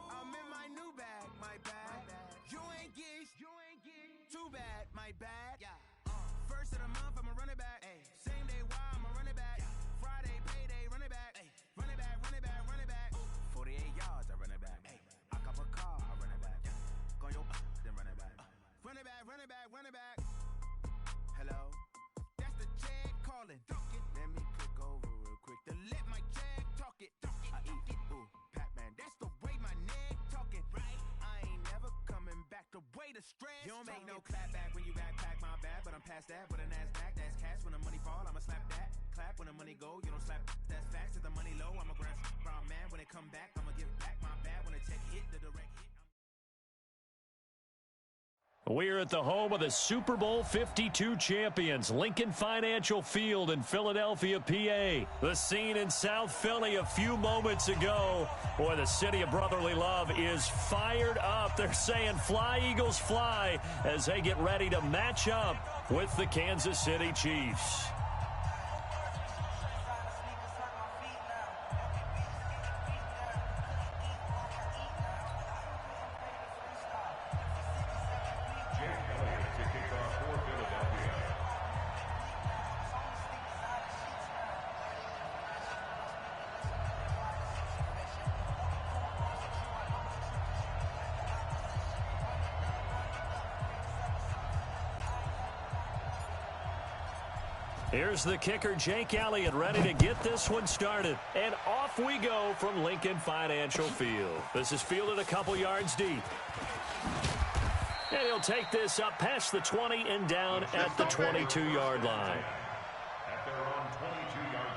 I'm in my new bag, my bad. You ain't get too bad, my bad. First of the month, I'ma run it back. Same day, why I'ma run it back. Friday, payday, run it back. Run it back, run it back, run it back. 48 yards, I run it back. I cop a car, I run it back. Go your then run it back. Run it back, run it back, run it back. Hello, that's the check calling. Let me click over real quick to let my check talk it. I eat it, ooh, Pac-Man, that's the way my neck talking. Right, I ain't never coming back. The way the stress. You don't make no clap back when you backpack, my bad, but I'm past that. With a NASDAQ, that's cash. When the money fall, I'ma slap that. Clap when the money go, you don't slap. That's facts. If the money low, I'ma grab brown man. When it come back, I'ma give back my bad. When the check hit, the direct hit. We're at the home of the Super Bowl 52 champions, Lincoln Financial Field in Philadelphia, PA. The scene in South Philly a few moments ago. Boy, the city of brotherly love is fired up. They're saying, fly, Eagles, fly, as they get ready to match up with the Kansas City Chiefs. Here's the kicker, Jake Elliott, ready to get this one started. And off we go from Lincoln Financial Field. This is fielded a couple yards deep. And he'll take this up past the 20 and down at the 22-yard line. At their own 22-yard line.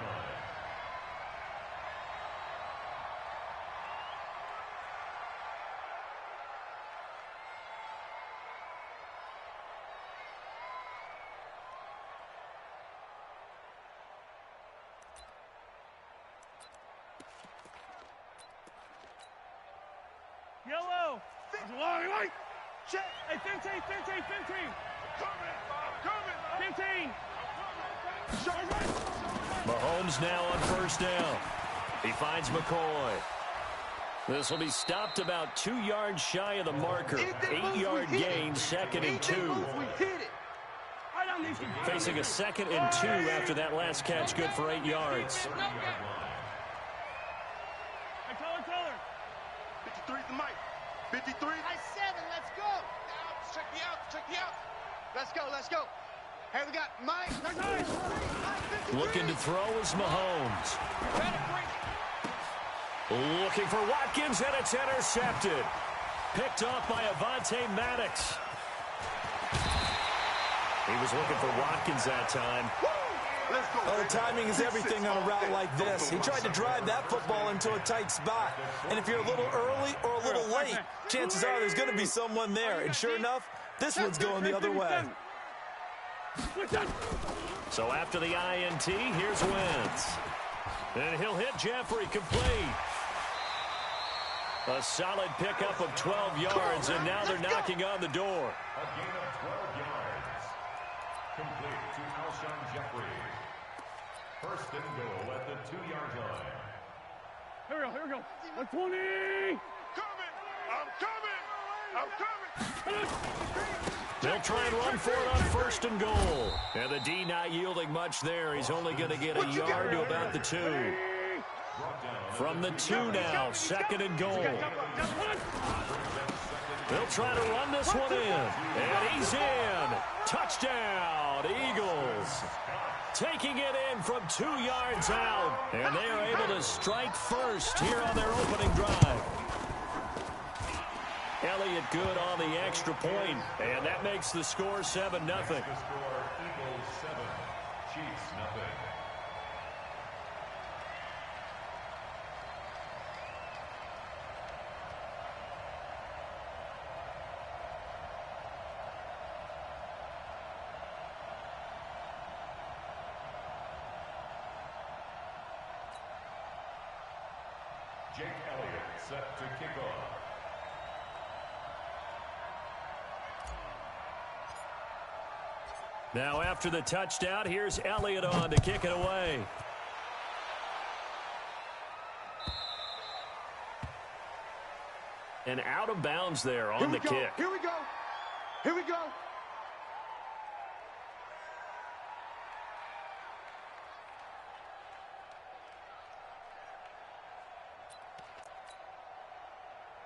Yellow. White. Check. Hey, 15. Coming. 15. Mahomes now on first down. He finds McCoy. This will be stopped about 2 yards shy of the marker. 8-yard gain, 2nd and 2. Facing a 2nd and 2 after that last catch, good for 8 yards. Tell her. 53's the mic. 53. High 7, let's go. Check me out. Let's go. Hey, we got Mike. Looking to throw is Mahomes. Looking for Watkins, and it's intercepted. Picked off by Avonte Maddox. He was looking for Watkins that time. Well, the timing is everything on a route like this. He tried to drive that football into a tight spot. And if you're a little early or a little late, chances are there's going to be someone there. And sure enough, this one's going the other way. So after the INT, here's Wentz. And he'll hit Jeffrey complete. A solid pickup of 12 yards, and now they're knocking on the door. A gain of 12 yards. Complete to Alshon Jeffrey. First and goal at the 2-yard line. Here we go. 120. I'm coming. They'll try and run for it on first and goal. And the D not yielding much there. He's only going to get a yard to about the 2. From the 2 now, 2nd and goal. They'll try to run this one in. And he's in. Touchdown, Eagles. Taking it in from 2 yards out. And they are able to strike first here on their opening drive. Elliott good on the extra point, and that makes the score 7-0. The score, Eagles 7, Chiefs 0. Jake Elliott set to kick off. Now after the touchdown, here's Elliott on to kick it away. And out of bounds there on the kick. Here we go. Here we go.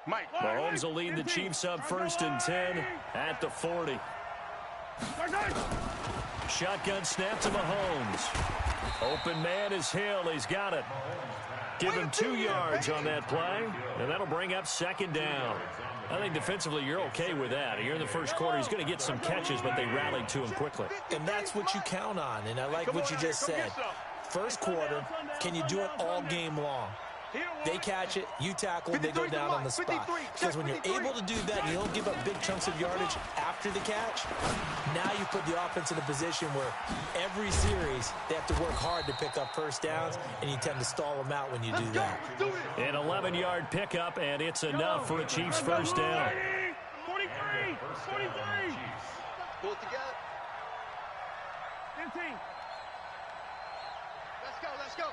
Mike. Mahomes will lead the Chiefs up 1st and 10 at the 40. Shotgun snap to Mahomes. Open man is Hill. He's got it. Give him 2 yards on that play, and that'll bring up 2nd down. I think defensively you're okay with that. Here in the first quarter, he's going to get some catches, but they rallied to him quickly. And that's what you count on, and I like what you just said. First quarter, can you do it all game long? They catch it, you tackle, they go down on the spot. Because when you're able to do that, you don't give up big chunks of yardage after the catch. Now you put the offense in a position where every series they have to work hard to pick up first downs, and you tend to stall them out when you do that. An 11-yard pickup, and it's enough for a Chiefs first down. 43. Pull it together. 15. Let's go.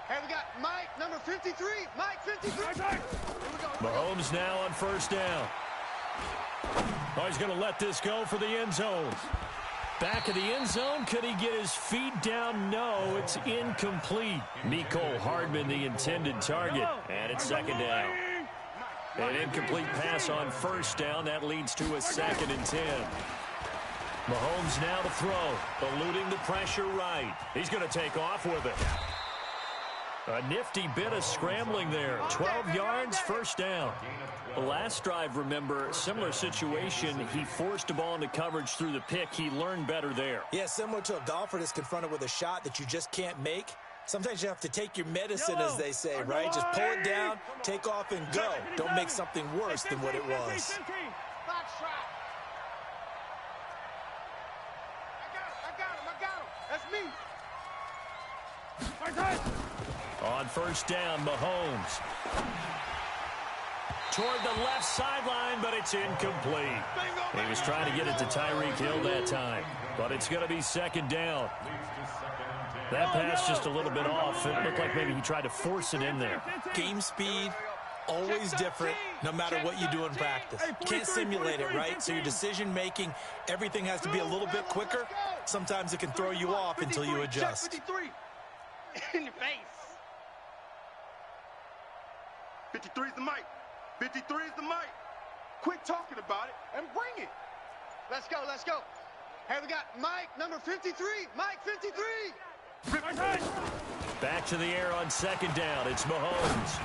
Hey, we got Mike, number 53. Mike, 53. Here we go. Mahomes now on first down. Oh, he's going to let this go for the end zone. Back of the end zone. Could he get his feet down? No, it's incomplete. Mecole Hardman, the intended target. And it's 2nd down. An incomplete pass on first down. That leads to a 2nd and 10. Mahomes now to throw. Eluding the pressure right. He's going to take off with it. A nifty bit of scrambling there. 12 yards, first down. The last drive, remember, similar situation. He forced the ball into coverage through the pick. He learned better there. Yeah, similar to a golfer that's confronted with a shot that you just can't make. Sometimes you have to take your medicine, as they say, right? Just pull it down, take off, and go. Don't make something worse than what it was. Box trap. I got him. That's me. On first down, Mahomes. Toward the left sideline, but it's incomplete. He was trying to get it to Tyreek Hill that time, but it's going to be 2nd down. That pass just a little bit off. It looked like maybe he tried to force it in there. Game speed, always different, no matter what you do in practice. Can't simulate it, right? So your decision-making, everything has to be a little bit quicker. Sometimes it can throw you off until you adjust. 53. In your face. 53 is the mic. 53 is the mic. Quit talking about it and bring it. Let's go. Hey, we got Mike, number 53. Mike, 53. Back to the air on 2nd down. It's Mahomes.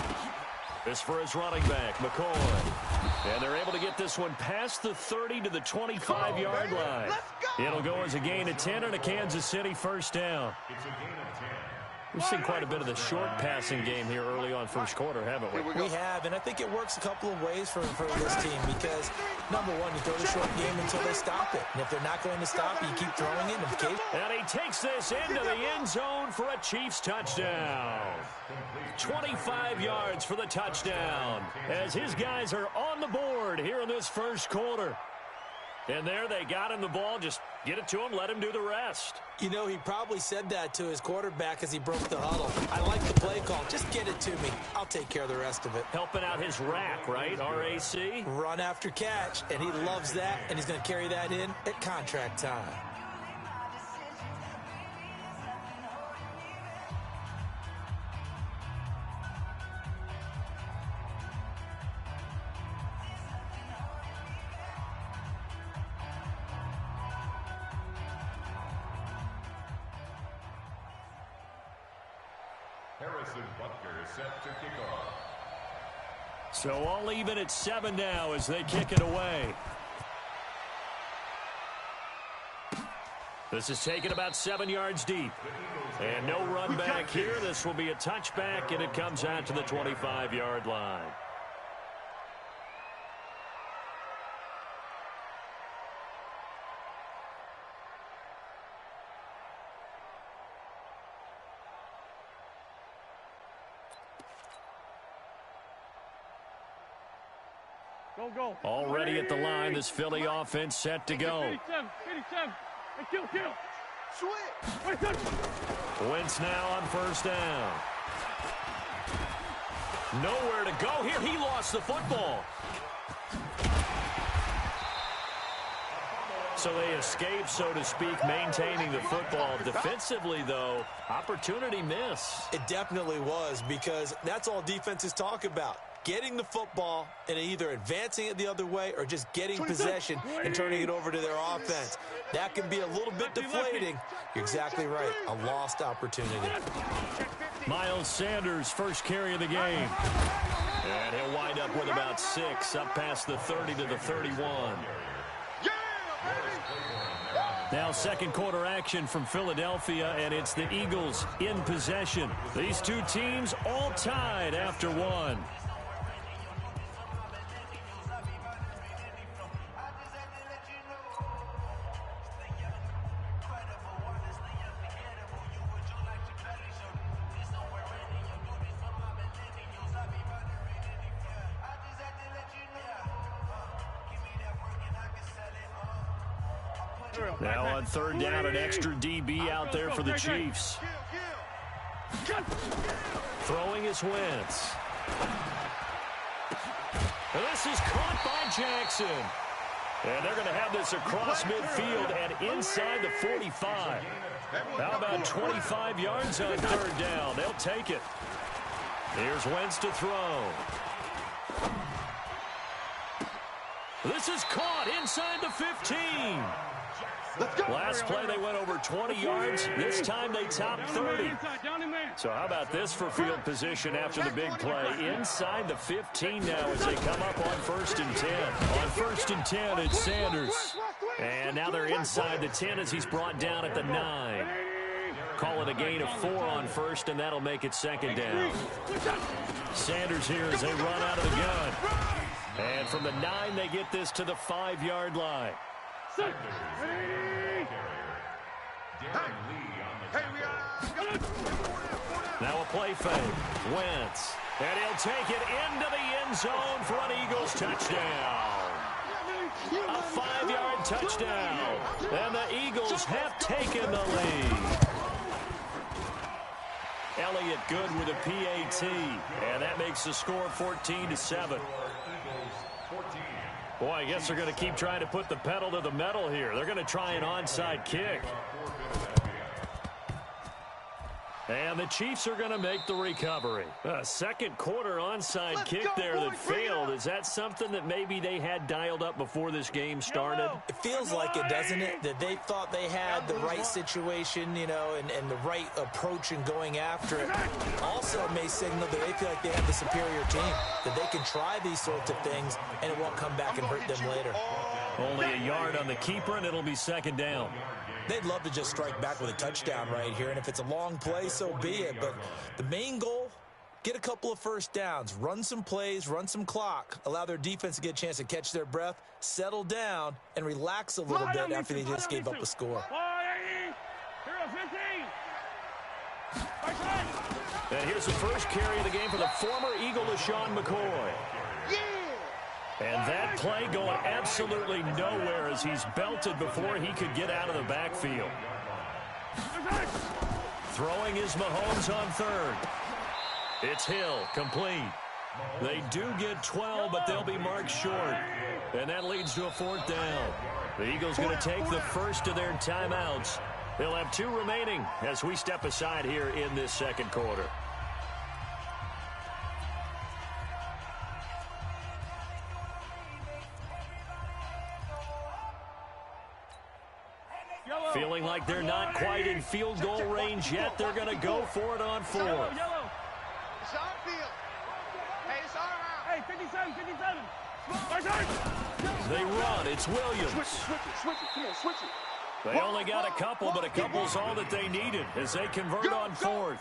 This for his running back, McCoy. And they're able to get this one past the 30 to the 25-yard line. Let's go. It'll go as a gain of 10 and a Kansas City first down. It's a gain of 10. We've seen quite a bit of the short passing game here early on first quarter, haven't we? We have, and I think it works a couple of ways for this team because, number one, you throw the short game until they stop it. And if they're not going to stop it, you keep throwing it. And he takes this into the end zone for a Chiefs touchdown. 25 yards for the touchdown as his guys are on the board here in this first quarter. And there they got him the ball. Just get it to him, let him do the rest. You know, he probably said that to his quarterback as he broke the huddle. I like the play call. Just get it to me. I'll take care of the rest of it. Helping out his rack, right? RAC? Run after catch, and he loves that, and he's going to carry that in at contract time. Harrison Butker set to kick off. So all even at 7 now as they kick it away. This is taken about 7 yards deep. And no run back here. This will be a touchback, and it comes out to the 25-yard line. Go. Already at the line, this Philly offense set to go. 87. Hey, kill. Switch. Wentz now on first down. Nowhere to go here. He lost the football. So they escape, so to speak, maintaining the football. Defensively, though, opportunity miss. It definitely was, because that's all defenses talk about. Getting the football and either advancing it the other way or just getting possession and turning it over to their offense. That can be a little bit deflating. You're exactly right. A lost opportunity. Miles Sanders, first carry of the game. And he'll wind up with about 6, up past the 30 to the 31. Now second quarter action from Philadelphia, and it's the Eagles in possession. These two teams all tied after one. Now on third down, an extra DB out there for the Chiefs. Throwing is Wentz. And this is caught by Jackson. And they're going to have this across midfield and inside the 45. How about 25 yards on third down? They'll take it. Here's Wentz to throw. This is caught inside the 15. Last play, they went over 20 yards. This time, they topped 30. So how about this for field position after the big play? Inside the 15 now as they come up on 1st and 10. On 1st and 10, it's Sanders. And now they're inside the 10 as he's brought down at the 9. Call it a gain of 4 on first, and that'll make it second down. Sanders here as they run out of the gun. And from the 9, they get this to the 5-yard line. Now a play fake. Wentz. And he'll take it into the end zone for an Eagles touchdown. A 5-yard touchdown. And the Eagles have taken the lead. Elliott good with a PAT. And that makes the score 14-7. Boy, I guess they're going to keep trying to put the pedal to the metal here. They're going to try an onside kick. And the Chiefs are going to make the recovery. A second quarter onside kick there that failed. Is that something that maybe they had dialed up before this game started? It feels like it, doesn't it? That they thought they had the right situation, you know, and the right approach in going after it. Also may signal that they feel like they have the superior team, that they can try these sorts of things and it won't come back and hurt them later. Only a yard on the keeper, and it'll be second down. They'd love to just strike back with a touchdown right here, and if it's a long play, so be it. But the main goal, get a couple of first downs, run some plays, run some clock, allow their defense to get a chance to catch their breath, settle down, and relax a little bit after they just gave up a score. And here's the first carry of the game for the former Eagle, LaShawn McCoy. And that play going absolutely nowhere as he's belted before he could get out of the backfield. Throwing is Mahomes on third. It's Hill, complete. They do get 12, but they'll be marked short. And that leads to a fourth down. The Eagles going to take the first of their timeouts. They'll have 2 remaining as we step aside here in this second quarter. Feeling like they're not quite in field goal range yet. They're going to go for it on 4th. It's our field. Hey, it's our round. Hey, 57, 57. They run. It's Williams. Switch it. Come on, switch it. They only got a couple, but a couple's all that they needed as they convert on 4th.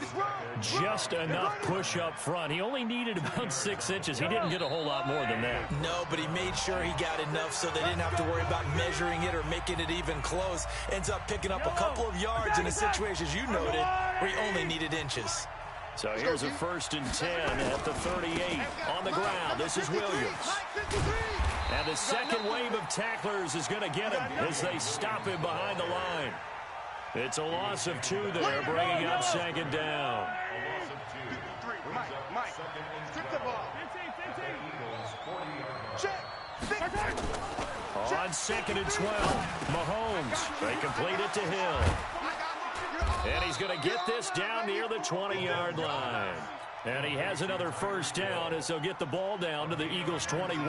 Just enough push up front. He only needed about 6 inches. He didn't get a whole lot more than that. No, but he made sure he got enough so they didn't have to worry about measuring it or making it even close. Ends up picking up a couple of yards in a situation, as you noted, where he only needed inches. So here's a 1st and 10 at the 38. On the ground, this is Williams. And the second wave of tacklers is going to get him as they stop him behind the line. It's a loss of 2 there, bringing up second down. Mike. Strip the ball. 15. Check. On 2nd and 12, Mahomes. They complete it to Hill. And he's going to get this down near the 20-yard line. And he has another first down as he'll get the ball down to the Eagles' 21.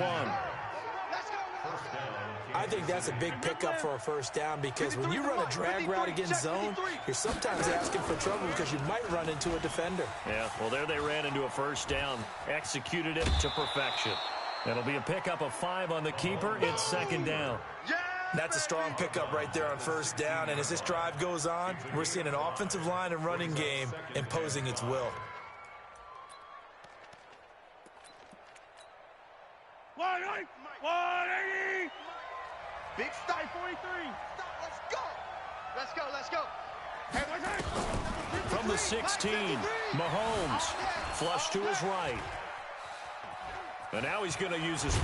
I think that's a big pickup for a first down because when you run a drag route against zone, you're sometimes asking for trouble because you might run into a defender. Yeah, well, there they ran into a first down, executed it to perfection. It'll be a pickup of 5 on the keeper. It's 2nd down. That's a strong pickup right there on first down, and as this drive goes on, we're seeing an offensive line and running game imposing its will. Big stop. 43. Stop. Let's go. From the 16, Mahomes flush to his right. And now he's going to use his...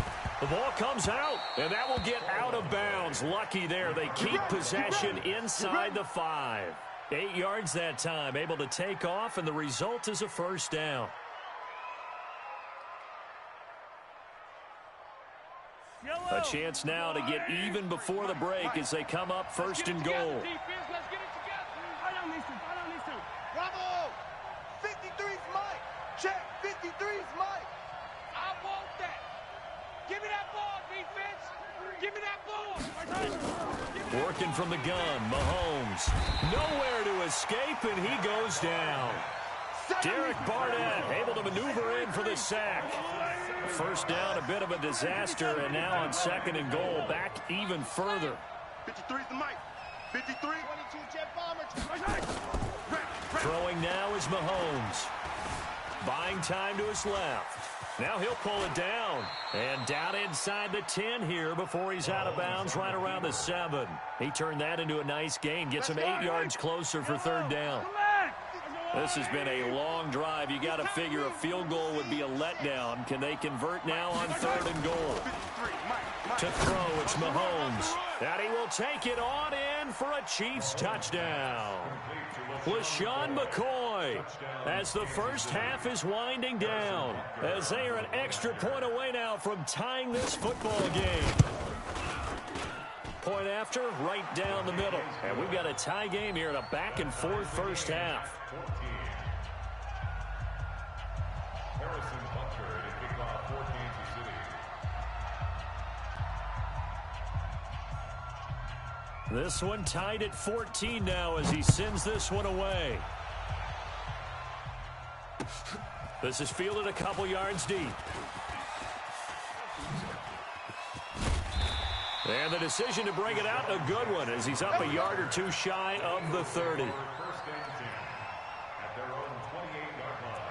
The ball comes out, and that will get out of bounds. Lucky there. They keep possession inside the 5. 8 yards that time, able to take off, and the result is a first down. A chance now to get even before the break as they come up 1st and goal. Bravo! 53's Mike. Check. 53's Mike. I want that. Give me that ball, defense. Give me that ball. Working from the gun, Mahomes. Nowhere to escape, and he goes down. Derek Barnett able to maneuver in for the sack. First down, a bit of a disaster, and now on 2nd and goal, back even further. 53's the Mike. 53. 22 jet bombers. Throwing now is Mahomes. Buying time to his left. Now he'll pull it down. And down inside the 10 here before he's out of bounds right around the 7. He turned that into a nice gain. Gets him 8 yards closer for 3rd down. This has been a long drive. You got to figure a field goal would be a letdown. Can they convert now on 3rd and goal? To throw, it's Mahomes. And he will take it on in for a Chiefs touchdown. LaShawn McCoy as the first half is winding down. As they are an extra point away now from tying this football game. Point after, right down the middle. And we've got a tie game here in a back-and-forth first half. Harrison Butker to kick off for Kansas City. This one tied at 14 now as he sends this one away. This is fielded a couple yards deep. And the decision to bring it out, a good one, as he's up a yard or two shy of the 30. First and 10 at their own 28-yard line.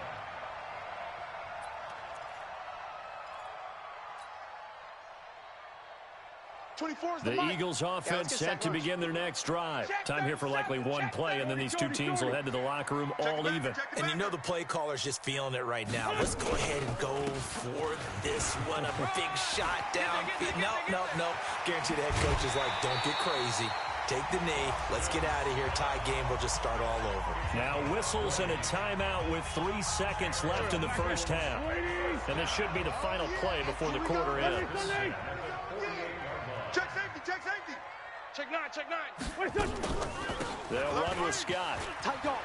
The Eagles offense set to begin their next drive. Time here for likely one play, and then these two teams will head to the locker room all even. And you know the play caller's just feeling it right now. Let's go ahead and go for this one. A big shot down. No. Guarantee the head coach is like, don't get crazy. Take the knee. Let's get out of here. Tie game will just start all over. Now whistles and a timeout with 3 seconds left in the first half. And this should be the final play before the quarter ends. Check safety. Check nine. They'll run with Scott. Tight dog.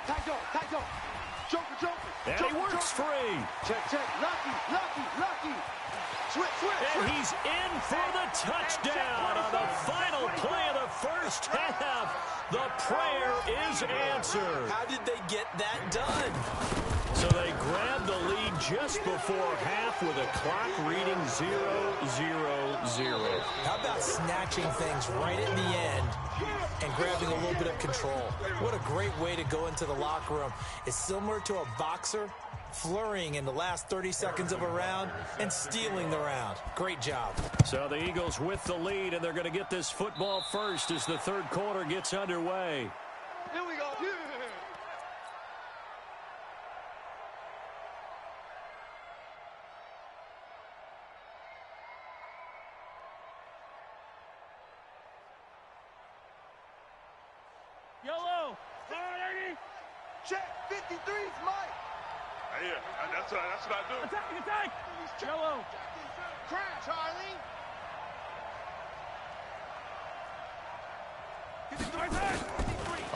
Joker. And he works free. Check. Lucky. Switch. And he's in for the touchdown on the final play of the first half. The prayer is answered. How did they get that done? So they grabbed the lead just before half with a clock reading 0-0-0. How about snatching things right at the end and grabbing a little bit of control? What a great way to go into the locker room. It's similar to a boxer flurrying in the last 30 seconds of a round and stealing the round. Great job. So the Eagles with the lead, and they're going to get this football first as the third quarter gets underway. Here we go. Yellow. Check. 53's Mike. Yeah, that's what I do. Attack! Yellow. Crash, Charlie.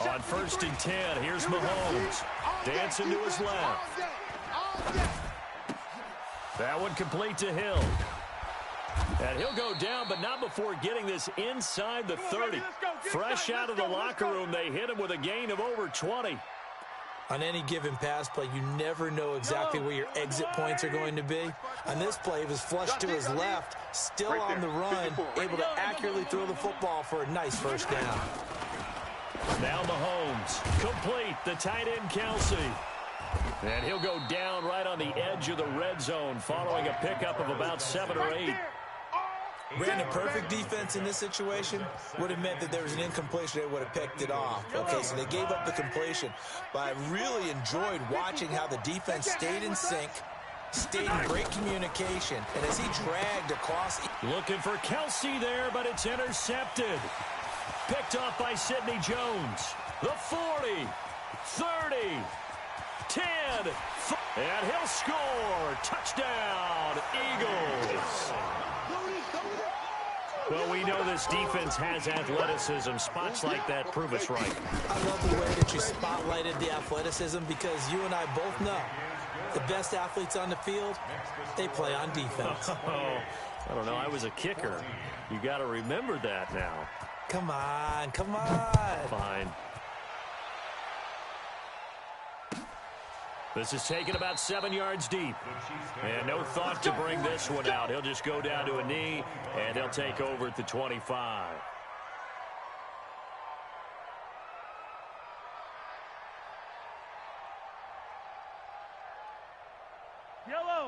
On 1st and 10, here's Mahomes. Dancing to his left. That one complete to Hill. And he'll go down, but not before getting this inside the 30. Fresh out of the locker room, they hit him with a gain of over 20. On any given pass play, you never know exactly where your exit points are going to be. On this play, he was flushed to his left, still on the run, able to accurately throw the football for a nice first down. Now Mahomes, complete, the tight end Kelsey. And he'll go down right on the edge of the red zone following a pickup of about 7 or 8. Brandon, perfect defense in this situation would have meant that there was an incompletion. They would have picked it off. Okay, so they gave up the completion. But I really enjoyed watching how the defense stayed in sync, stayed in great communication, and as he dragged across. Looking for Kelsey there, but it's intercepted. Picked off by Sidney Jones. The 40, 30, 10, and he'll score. Touchdown, Eagles. Well, we know this defense has athleticism. Spots like that prove us right. I love the way that you spotlighted the athleticism because you and I both know the best athletes on the field, they play on defense. Oh, I don't know. I was a kicker. You got to remember that now. Come on, come on. Fine. This is taken about 7 yards deep. And no thought to bring this one out. He'll just go down to a knee, and they'll take over at the 25.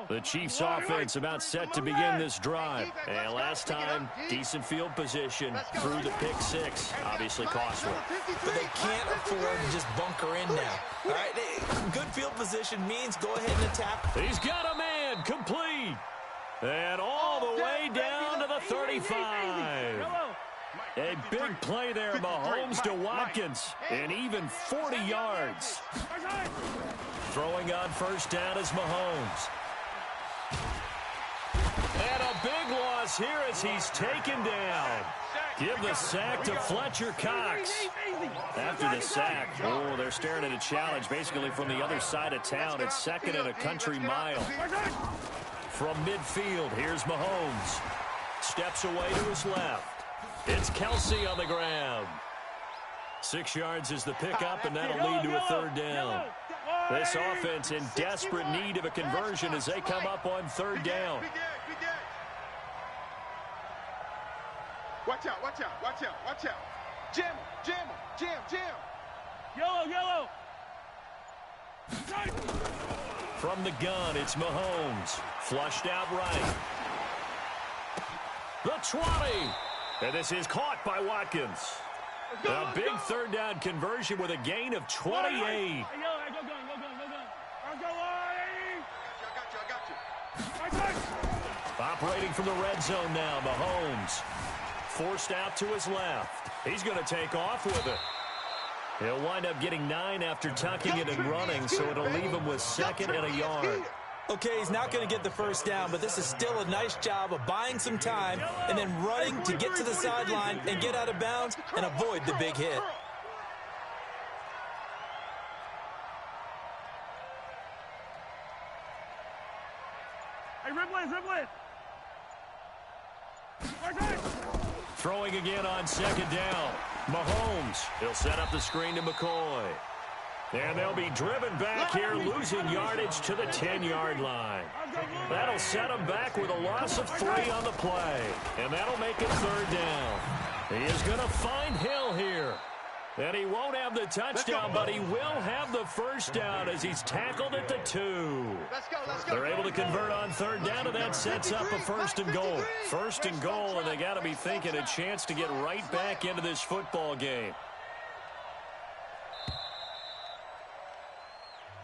The Chiefs offense about set to begin this drive. And last time, decent field position through the pick six. Obviously costly. But they can't afford to just bunker in now. All right, good field position means go ahead and attack. He's got a man complete. And all the way down to the 35. A big play there, Mahomes to Watkins. And even 40 yards. Throwing on first down is Mahomes. And a big loss here as he's taken down. Give the sack to Fletcher Cox. After the sack, oh, they're staring at a challenge basically from the other side of town. It's 2nd and a country mile. From midfield, here's Mahomes. Steps away to his left. It's Kelsey on the ground. 6 yards is the pickup, and that'll lead to a 3rd down. This offense in desperate need of a conversion as they come up on 3rd down. Watch out, watch out, watch out, watch out. Jam him, jam him, jam, jam. Yellow. From the gun, it's Mahomes. Flushed out right. The 20. And this is caught by Watkins. A big 3rd down conversion with a gain of 28. Go gun. Operating from the red zone now, Mahomes. Forced out to his left. He's going to take off with it. He'll wind up getting 9 after tucking it and running, so it'll leave him with 2nd and a yard. Okay, he's not going to get the first down, but this is still a nice job of buying some time and then running to get to the sideline and get out of bounds and avoid the big hit. Hey, Riblin. Throwing again on 2nd down. Mahomes. He'll set up the screen to McCoy. And they'll be driven back here, losing yardage to the 10-yard line. That'll set them back with a loss of 3 on the play. And that'll make it 3rd down. He is going to find Hill here. And he won't have the touchdown, but he will have the first down as he's tackled at the 2. Let's go. They're able to convert on 3rd down, and that sets up a 1st and goal. 1st and goal, and they got to be thinking a chance to get right back into this football game.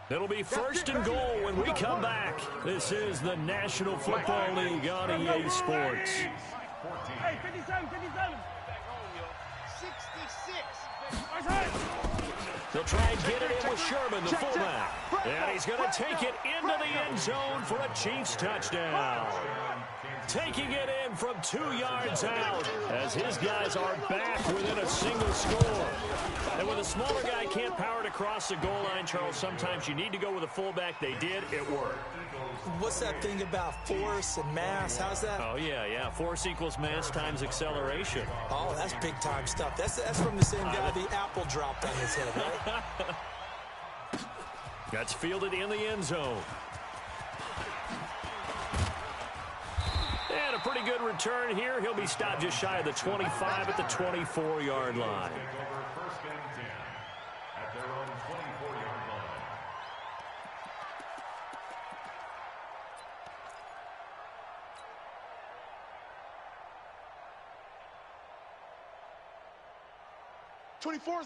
It'll be 1st and goal when we come back. This is the National Football League on EA Sports. Hey, 57. 66. They'll try and get it in with Sherman, the fullback. And he's going to take it into the end zone for a Chiefs touchdown. Taking it in from 2 yards out as his guys are back within a single score. And when the smaller guy can't power it across the goal line, Charles, sometimes you need to go with a fullback. They did. It worked. What's that thing about force and mass? How's that? Oh, yeah. Force equals mass times acceleration. Oh, that's big-time stuff. That's from the same guy the apple dropped on his head, right? That's fielded in the end zone. And a pretty good return here. He'll be stopped just shy of the 25 at the 24-yard line. First and 10 at their own 24-yard line.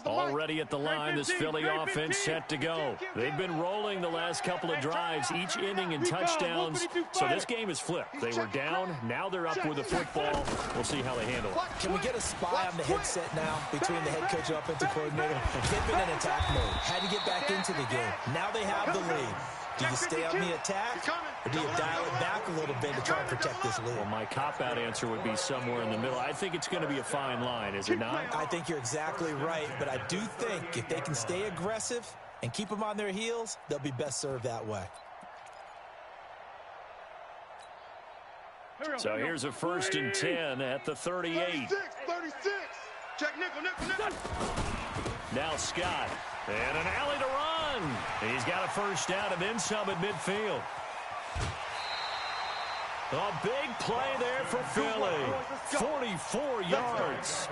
Already at the line, this Philly offense set to go. They've been rolling the last couple of drives, each ending in touchdowns. So this game is flipped. They were down. Now they're up with the football. We'll see how they handle it. Can we get a spy on the headset now between the head coach and offensive coordinator? They've been in attack mode. Had to get back into the game. Now they have the lead. Do you stay on the attack, or do you dial it back a little bit to try and protect this lead? Well, my cop-out answer would be somewhere in the middle. I think it's going to be a fine line, is it not? I think you're exactly right, but I do think if they can stay aggressive and keep them on their heels, they'll be best served that way. So here's a 1st and 10 at the 38. 36. Check nickel. Now Scott. And an alley to run. He's got a first down and then some at midfield. A big play there for Philly. 44 yards.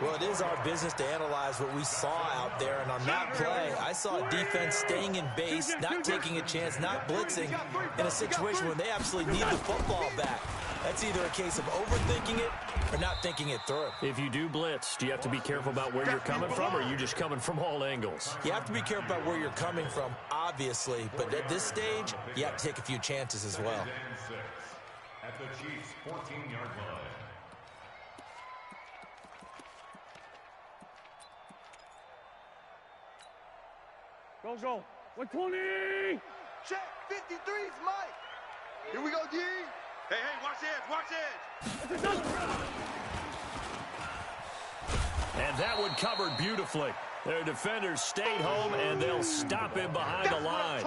Well, it is our business to analyze what we saw out there. And on that play, I saw a defense staying in base, not taking a chance, not blitzing, in a situation where they absolutely need the football back. That's either a case of overthinking it or not thinking it through. If you do blitz, do you have to be careful about where you're coming from, or are you just coming from all angles? You have to be careful about where you're coming from, obviously. But at this stage, you have to take a few chances as well. At the Chiefs' 14-yard line. Go. 120. Check. 53's Mike. Here we go, D. Hey, watch edge. And that one covered beautifully. Their defenders stayed home, and they'll stop him behind the line.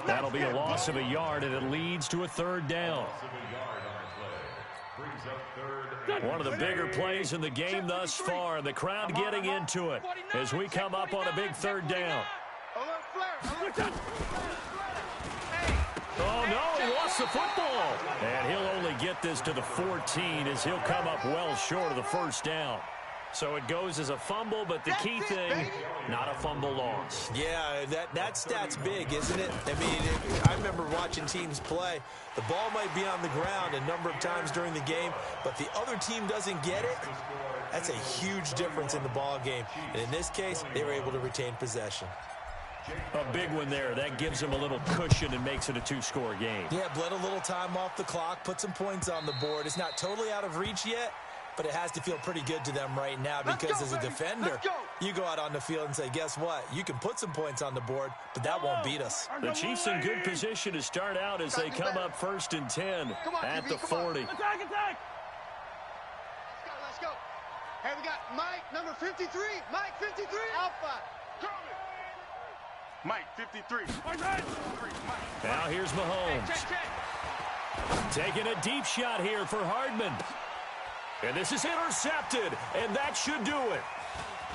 That'll be a loss of a yard, and it leads to a 3rd down. One of the bigger plays in the game thus far. The crowd getting into it as we come up on a big 3rd down. Oh, no, he lost the football. And he'll only get this to the 14 as he'll come up well short of the 1st down. So it goes as a fumble, but the key thing, not a fumble loss. Yeah, that stat's big, isn't it? I mean, I remember watching teams play. The ball might be on the ground a number of times during the game, but the other team doesn't get it. That's a huge difference in the ball game. And in this case, they were able to retain possession. A big one there. That gives them a little cushion and makes it a 2-score game. Yeah, bled a little time off the clock, put some points on the board. It's not totally out of reach yet, but it has to feel pretty good to them right now because as a defender, you go out on the field and say, guess what? You can put some points on the board, but that won't beat us. The Chiefs in good position to start out as they come up 1st and 10 at the 40. Attack. Let's go. Hey, we got Mike, number 53. Mike, 53. Alpha. Mike, 53. Now here's Mahomes. Taking a deep shot here for Hardman. And this is intercepted, and that should do it.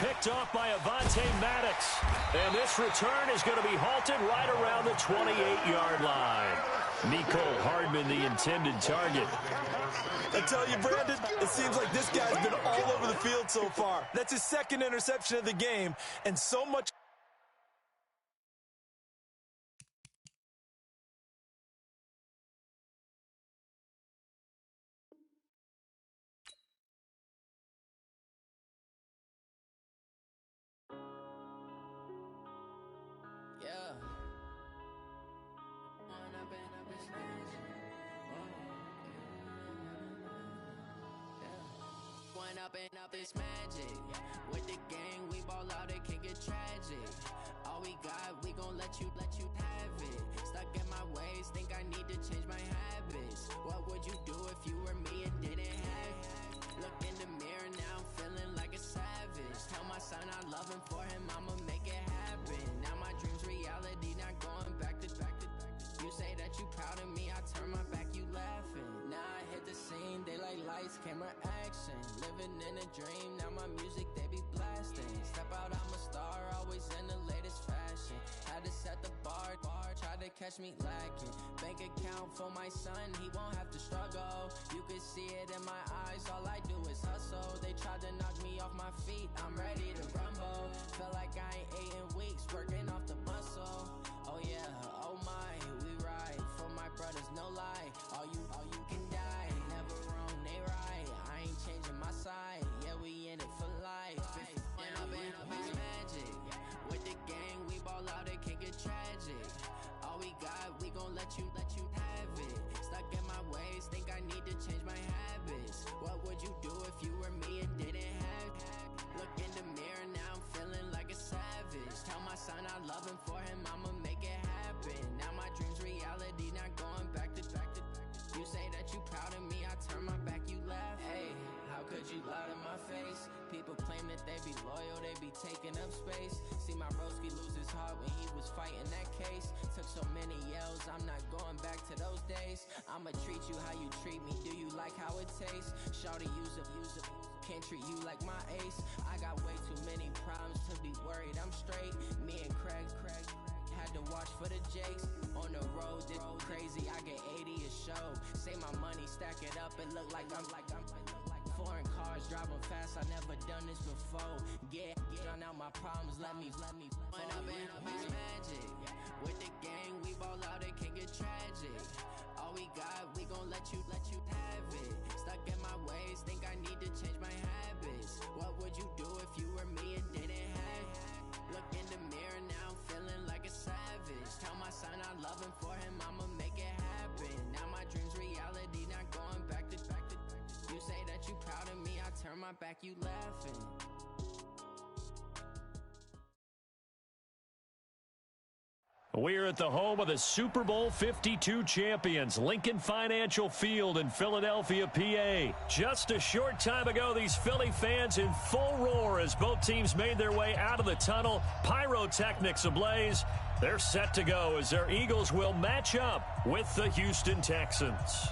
Picked off by Avonte Maddox. And this return is going to be halted right around the 28-yard line. Mecole Hardman, the intended target. I tell you, Brandon, it seems like this guy's been all over the field so far. That's his 2nd interception of the game, and so much. Up this magic with the gang, we ball out, it can get tragic. loving for him, I'ma make it happen. Now my dreams reality, not going back to. You say that you proud of me, I turn my back, you laughing. Now I hit the scene, they like lights, camera, action. Living in a dream, now my music, they be blasting. Step out, I'm a star, always in the latest fashion. Had to set the bar, try to catch me lacking. Bank account for my son, he won't have to struggle. You can see it in my eyes, all I do is hustle. They tried to knock me off my feet, I'm ready to rumble. Felt like I ain't ate in weeks, working off the muscle. Oh yeah, oh my, we ride for my brothers, no lie. All you can die, never wrong, they right. I ain't changing my side, yeah, we in it for life. When up in it's magic. With the gang, we ball out, it can get tragic. All we got, we gon' let you have it. Stuck in my ways, think I need to change my habits. What would you do if you were me and didn't have? Look in the mirror, now I'm feeling like a savage. Tell my son I love him, for him I'ma make it happen. Now my dreams reality, not going back to. You say that you proud of me, I turn my back, you laugh. Hey, how could you lie to my face? People claim that they be loyal, they be taking up space. See my broski lose his heart when he was fighting that case. Took so many yells, I'm not going back to those days. I'ma treat you how you treat me, do you like how it tastes? Shawty, use up, can't treat you like my ace. I got way too many problems to be worried, I'm straight. Me and Craig had to watch for the Jakes. On the road, this crazy, I get 80 a show. Say my money, stack it up, it look like I'm foreign cars, driving fast, I never done this before. Get on out my problems, let me When up in it's magic. With the gang, we ball out, it can get tragic. All we got, we gon' let you have it. Stuck in my ways, think I need to change my habits. What would you do if you were me and didn't have? Look in the mirror, now I'm feeling like a savage. Tell my son I love him, for him I'ma make it happen. Now my dreams reality, not going back to. You say that you proud of me, I turn my back, you laughing. We're at the home of the Super Bowl 52 champions, Lincoln Financial Field in Philadelphia, PA. Just a short time ago, these Philly fans in full roar as both teams made their way out of the tunnel. Pyrotechnics ablaze. They're set to go as their Eagles will match up with the Houston Texans.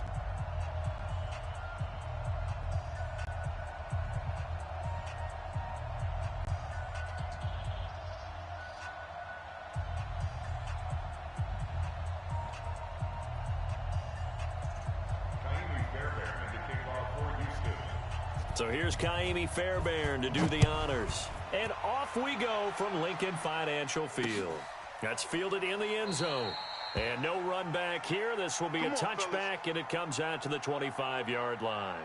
So here's Kaimi Fairbairn to do the honors. And off we go from Lincoln Financial Field. That's fielded in the end zone. And no run back here. This will be a touchback, and it comes out to the 25-yard line.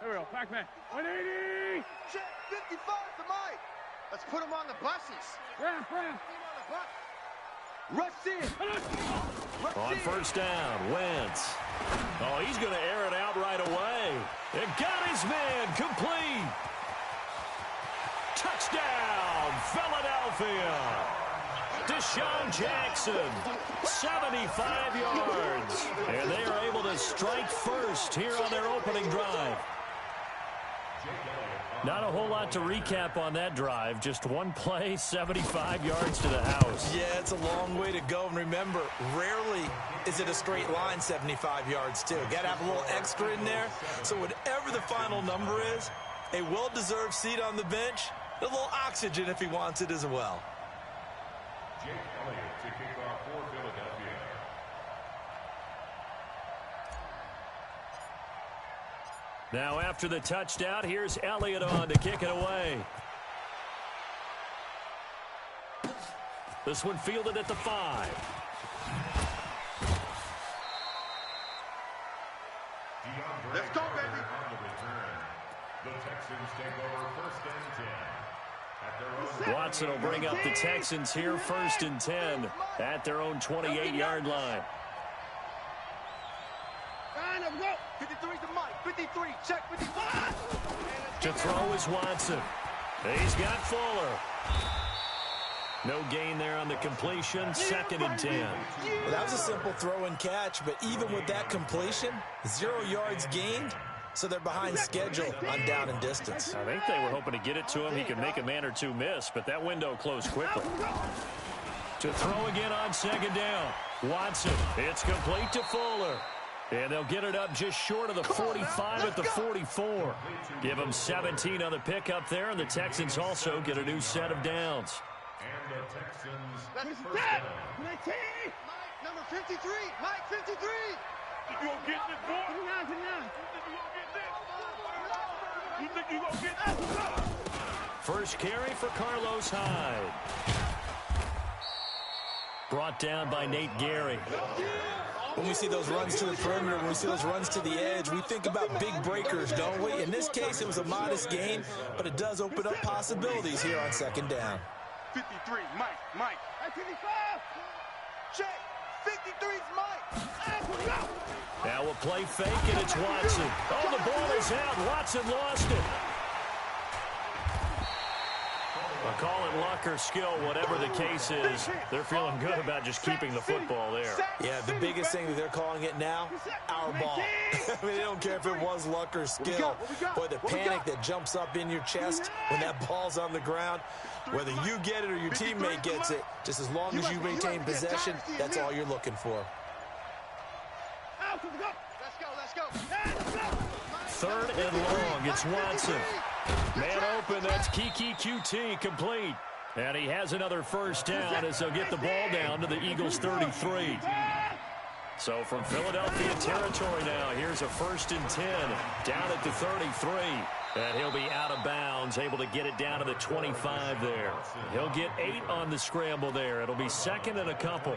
There we go, Pac-Man. 180! Check 55 to Mike. Let's put him on the buses. Ram. Rush in. On first down, Wentz. Oh, he's going to air it out right away. It got his man complete. Touchdown, Philadelphia. Deshaun Jackson, 75 yards. And they are able to strike first here on their opening drive. Not a whole lot to recap on that drive. Just one play, 75 yards to the house. Yeah, it's a long way to go. And remember, rarely is it a straight line 75 yards, too. Got to have a little extra in there. So whatever the final number is, a well-deserved seat on the bench, a little oxygen if he wants it as well. Jake Elliott to kick off for Philadelphia. Now after the touchdown, here's Elliott on to kick it away. This one fielded at the 5. Let's go, baby. The Texans take over 1st and 10. At their own Watson will bring up the Texans here, 1st and 10 at their own 28-yard line. 53's the mic. 53. Check 55. To throw is Watson. He's got Fuller. No gain there on the completion, 2nd and 10. Well, that was a simple throw and catch, but even with that completion, 0 yards gained, so they're behind schedule on down and distance. I think they were hoping to get it to him. He could make a man or two miss, but that window closed quickly. To throw again on 2nd down. Watson, it's complete to Fuller. And they'll get it up just short of the 45 at the 44. Give them 17 on the pickup there, and the Texans also get a new set of downs. And the Texans first Mike, down. number 53. Mike, 53. You gonna get this, boy? You think you gonna get this? First carry for Carlos Hyde. Brought down by Nate Gary. When we see those runs to the perimeter, when we see those runs to the edge, we think about big breakers, don't we? In this case, it was a modest gain, but it does open up possibilities here on 2nd down. 53. Mike. 55. Check. 53's Mike. Now we'll play fake, and it's Watson. Oh, the ball is out. Watson lost it. I'll call it luck or skill, whatever the case is. They're feeling good about just keeping the football there. Yeah, the biggest thing that they're calling it now, our ball. I mean, they don't care if it was luck or skill. Boy, the panic that jumps up in your chest when that ball's on the ground, whether you get it or your teammate gets it, just as long as you maintain possession, that's all you're looking for. Let's go. 3rd and long, it's Watson. Man open, that's Kiki QT, complete. And he has another 1st down as they'll get the ball down to the Eagles' 33. So from Philadelphia territory now, here's a 1st and 10 down at the 33. And he'll be out of bounds, able to get it down to the 25 there. He'll get 8 on the scramble there. It'll be 2nd and a couple.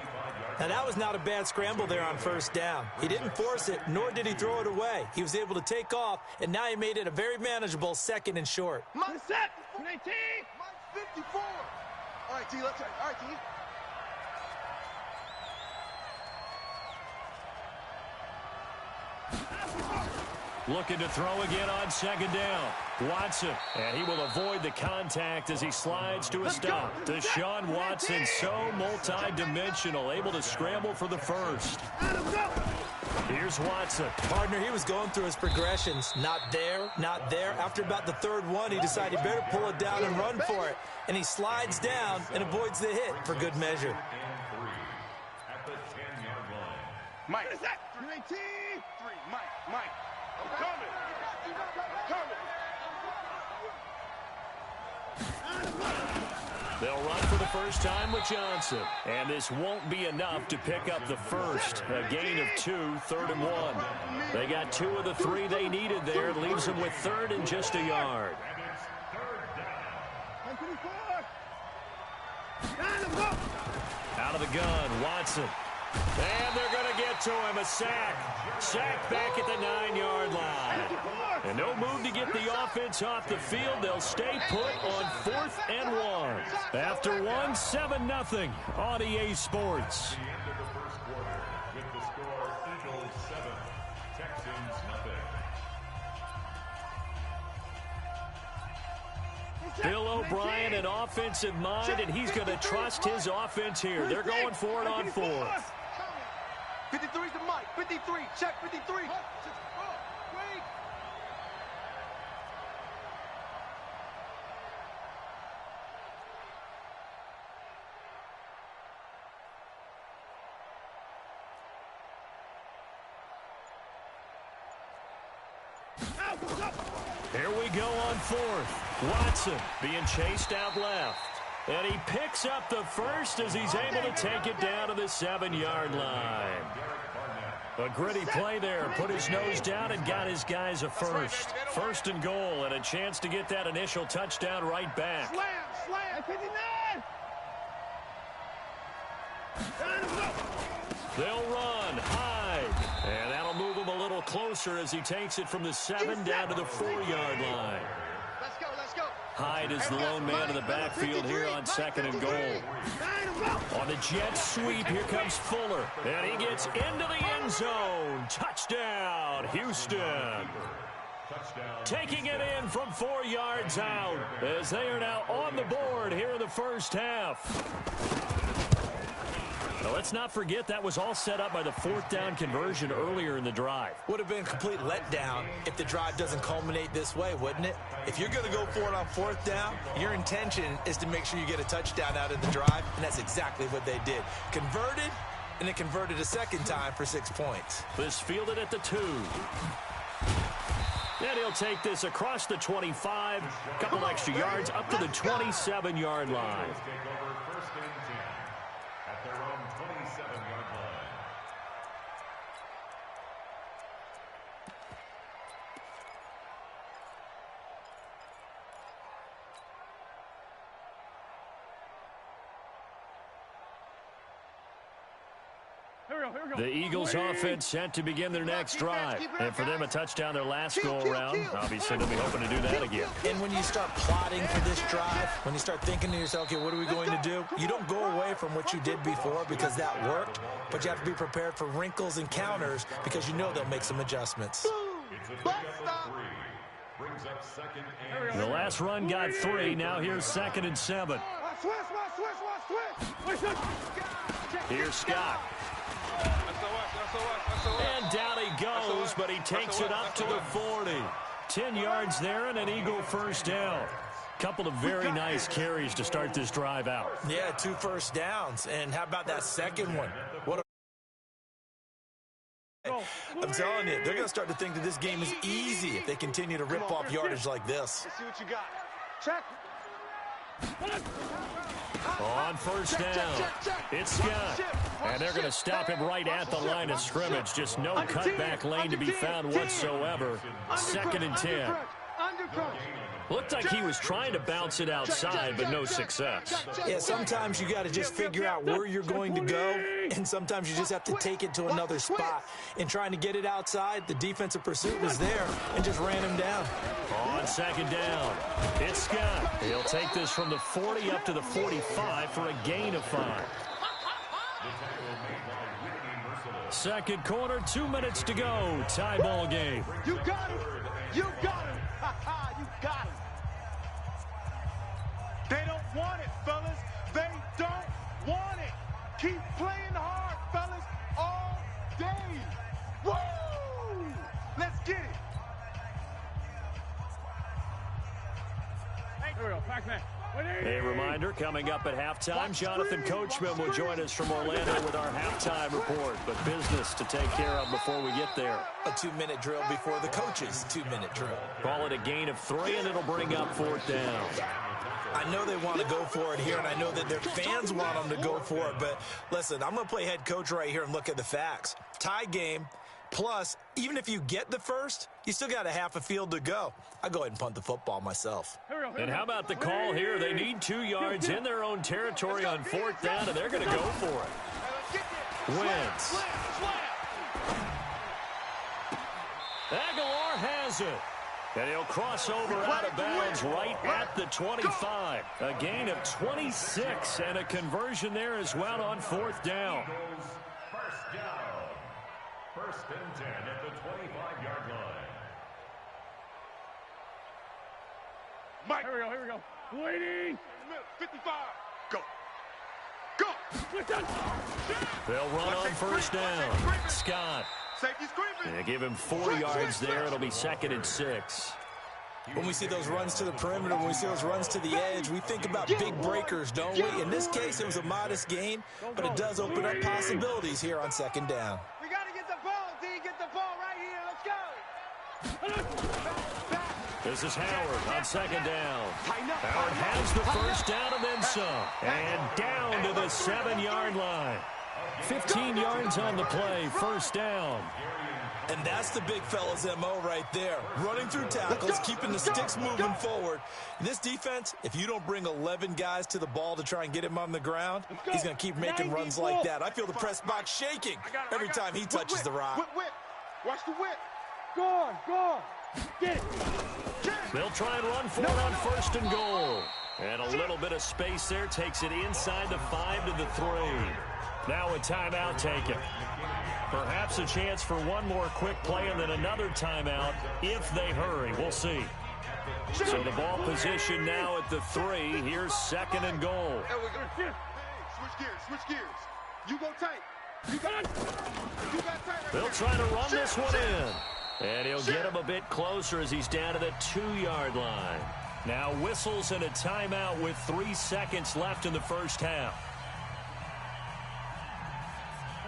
Now, that was not a bad scramble there on 1st down. He didn't force it, nor did he throw it away. He was able to take off, and now he made it a very manageable 2nd and short. Mike, set. 19. Mike, 54. All right, T, let's try. All right, T. Looking to throw again on 2nd down. Watson, and he will avoid the contact as he slides to a stop. Deshaun Watson, so multi-dimensional, able to scramble for the 1st. Here's Watson. Partner, he was going through his progressions. Not there, not there. After about the 3rd one, he decided he better pull it down and run for it. And he slides down and avoids the hit for good measure. At the 10-yard line. Mike, 19. 3. Mike. I'm coming. They'll run for the 1st time with Johnson. And this won't be enough to pick up the 1st. A gain of 2, 3rd and 1. They got 2 of the 3 they needed there. Leaves them with 3rd and just a yard. Out of the gun, Watson. And they're going to get to him, a sack. Sack back at the 9-yard line. And no move to get the offense off the field. They'll stay put on 4th and 1. After 1, 7-0 on EA Sports. The end of the 1st quarter with the score Eagles 7, Texans nothing. Bill O'Brien, an offensive mind, and he's going to trust his offense here. They're going for it on 4th. 53's the Mike. 53. Check 53. Here we go on 4th. Watson being chased out left. And he picks up the 1st as he's able to take it down to the 7-yard line. A gritty play there. Put his nose down and got his guys a 1st. 1st and goal and a chance to get that initial touchdown right back. Slam. 59. They'll run. Hyde. And that'll move them a little closer as he takes it from the 7 down to the 4-yard line. Let's go, let's go. Hyde is the lone man in the backfield here on 2nd and goal. On the jet sweep, here comes Fuller. And he gets into the end zone. Touchdown, Houston. Taking it in from 4 yards out as they are now on the board here in the first half. Now, let's not forget that was all set up by the 4th down conversion earlier in the drive. Would have been a complete letdown if the drive doesn't culminate this way, wouldn't it? If you're going to go for it on 4th down, your intention is to make sure you get a touchdown out of the drive, and that's exactly what they did. Converted, and it converted a second time for 6 points. This fielded at the 2. And he'll take this across the 25, a couple extra yards up to the 27-yard line. The Eagles offense set to begin their next drive. And for them, a touchdown their last go-around. Obviously, they'll be hoping to do that again. And when you start plotting for this drive, when you start thinking to yourself, okay, what are we going to do? You don't go away from what you did before because that worked, but you have to be prepared for wrinkles and counters because you know they'll make some adjustments. The last run got 3. Now here's 2nd and 7. Here's Scott. And down he goes, but he takes it up to the 40. 10 yards there and an Eagle first down. Couple of very nice carries to start this drive out. Yeah, 2 first downs. And how about that second one? What I'm telling you, they're going to start to think that this game is easy if they continue to rip off yardage like this. Let's see what you got. Check. On first down, it's Scott. And they're going to stop him right at the line of scrimmage. Just no cutback lane to be found whatsoever. 2nd and 10. Looked like he was trying to bounce it outside, but no success. Yeah, sometimes you got to just figure out where you're going to go, and sometimes you just have to take it to another spot. In trying to get it outside, the defensive pursuit was there and just ran him down. On 2nd down, it's Scott. He'll take this from the 40 up to the 45 for a gain of 5. Second quarter, 2 minutes to go. Tie ball game. You got him. You got him. You got him. They don't want it, fellas. They don't want it. Keep playing hard, fellas, all day. Woo! Let's get it. Here we go, Pac-Man. A reminder, coming up at halftime, Jonathan Coachman will join us from Orlando with our halftime report. But business to take care of before we get there. A 2-minute drill before the coach's 2-minute drill. Call it a gain of 3, and it'll bring up 4th down. I know they want to go for it here, and I know that their fans want them to go for it. But listen, I'm going to play head coach right here and look at the facts. Tie game. Plus, even if you get the first, you still got a half a field to go. I'll go ahead and punt the football myself. And how about the call here? They need 2 yards in their own territory on 4th down, and they're going to go for it. Wentz. Aguilar has it. And he'll cross over out of bounds right at the 25. A gain of 26 and a conversion there as well on 4th down. First down. 1st and 10 at the 25-yard line. Mike. Here we go. Waiting. 55. Go. Go. They'll run on 1st down. Scott. Safety screaming. They give him 4 yards there. It'll be 2nd and 6. When we see those runs to the perimeter, when we see those runs to the edge, we think about big breakers, don't we? In this case, it was a modest gain, but it does open up possibilities here on 2nd down. We got to get the ball, D. Get the ball right here. Let's go. This is Howard on 2nd down. Howard has the first down and then some. And down to the 7-yard line. 15 yards on the play, 1st down. And that's the big fella's MO right there. Running through tackles, keeping the sticks moving forward. This defense, if you don't bring 11 guys to the ball to try and get him on the ground, he's going to keep making runs like that. I feel the press box shaking every time he touches the rock. Whip. Watch the whip. Go. Get it. They'll try and run for it on 1st and goal. And a little bit of space there takes it inside the 5 to the 3. Now a timeout taken. Perhaps a chance for one more quick play and then another timeout if they hurry. We'll see. So the ball position now at the 3. Here's 2nd and goal. Switch gears. You go tight. You got tight. They'll try to run this one in. And he'll get him a bit closer as he's down to the 2-yard line. Now whistles and a timeout with 3 seconds left in the first half.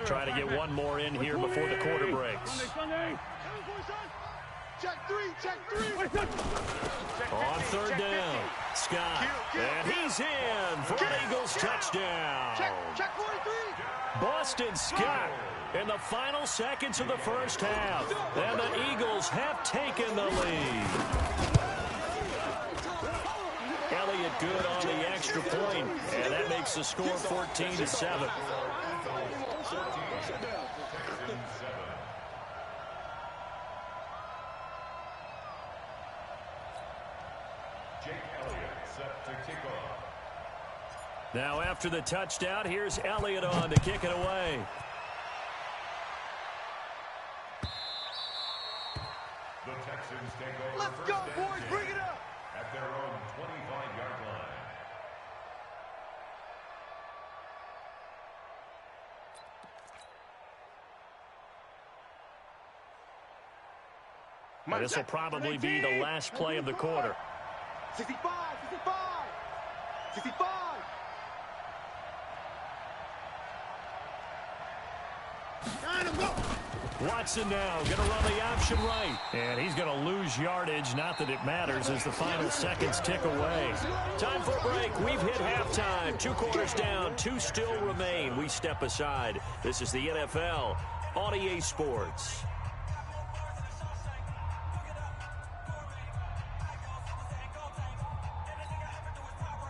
Try to get one more in here before the quarter breaks. Check three. On 3rd down, Scott. And he's in for an Eagles touchdown. Check 43. Boston Scott in the final seconds of the first half. And the Eagles have taken the lead. Elliott good on the extra point, and that makes the score 14-7. Jake Elliott set to kick off. Now after the touchdown, here's Elliott on to kick it away. The Texans take over. Let's go, boys. Bring it up. At their own 25-yard line. This will probably be the last play of the quarter. 65. Watson now going to run the option right. And he's going to lose yardage. Not that it matters as the final seconds tick away. Time for a break. We've hit halftime. 2 quarters down. 2 still remain. We step aside. This is the NFL on EA Sports.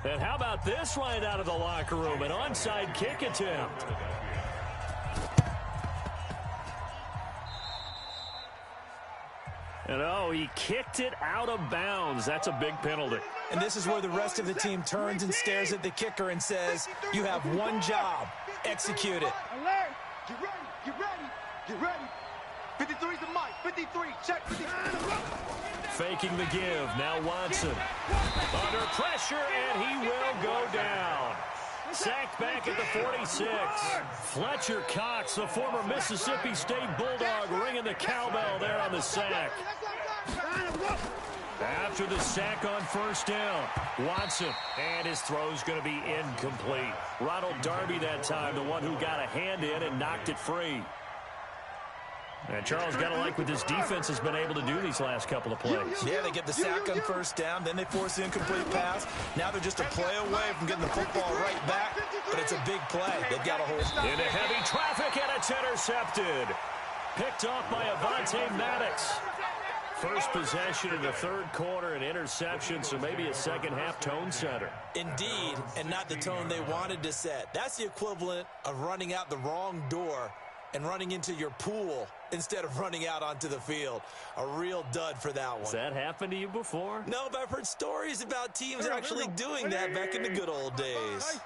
And how about this right out of the locker room? An onside kick attempt. And oh, he kicked it out of bounds. That's a big penalty. And this is where the rest of the team turns and stares at the kicker and says, you have one job. Execute it. Alert! Get ready. 53's the mic. 53. Check 53. Faking the give. Now Watson. Under pressure, and he will go down. Sacked back at the 46. Fletcher Cox, the former Mississippi State Bulldog, ringing the cowbell there on the sack. After the sack on 1st down, Watson, and his throw's going to be incomplete. Ronald Darby that time, the one who got a hand in and knocked it free. And Charles got to like what this defense has been able to do these last couple of plays. Yeah, they get the sack on 1st down, then they force the incomplete pass. Now they're just a play away from getting the football right back, but it's a big play. They've got a hold. Into heavy traffic, and it's intercepted. Picked off by Avonte Maddox. First possession in the 3rd quarter, an interception, so maybe a second-half tone setter. Indeed, and not the tone they wanted to set. That's the equivalent of running out the wrong door and running into your pool instead of running out onto the field. A real dud for that one. Has that happened to you before? No, but I've heard stories about teams actually doing that back in the good old days.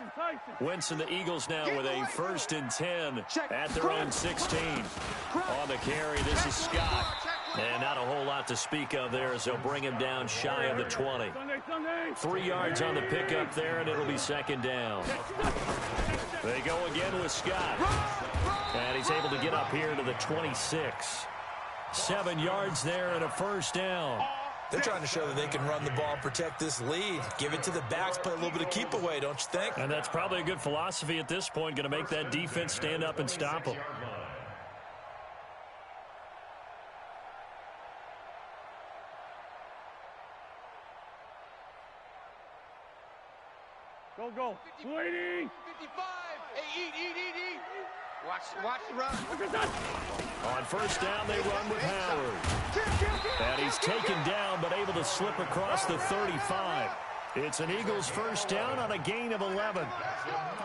Winston, the Eagles now with a 1st and 10 at their own 16. On the carry, this is Scott. And not a whole lot to speak of there as they'll bring him down shy of the 20. 3 yards on the pickup there, and it'll be 2nd down. They go again with Scott. And he's able to get up here to the 26. 7 yards there and a 1st down. They're trying to show that they can run the ball, protect this lead. Give it to the backs, play a little bit of keep away, don't you think? And that's probably a good philosophy at this point, going to make that defense stand up and stop them. Go. Waiting. 55. Hey, eat. Watch the run. On 1st down, they run with Howard. And he's taken down, but able to slip across the 35. It's an Eagles first down on a gain of 11.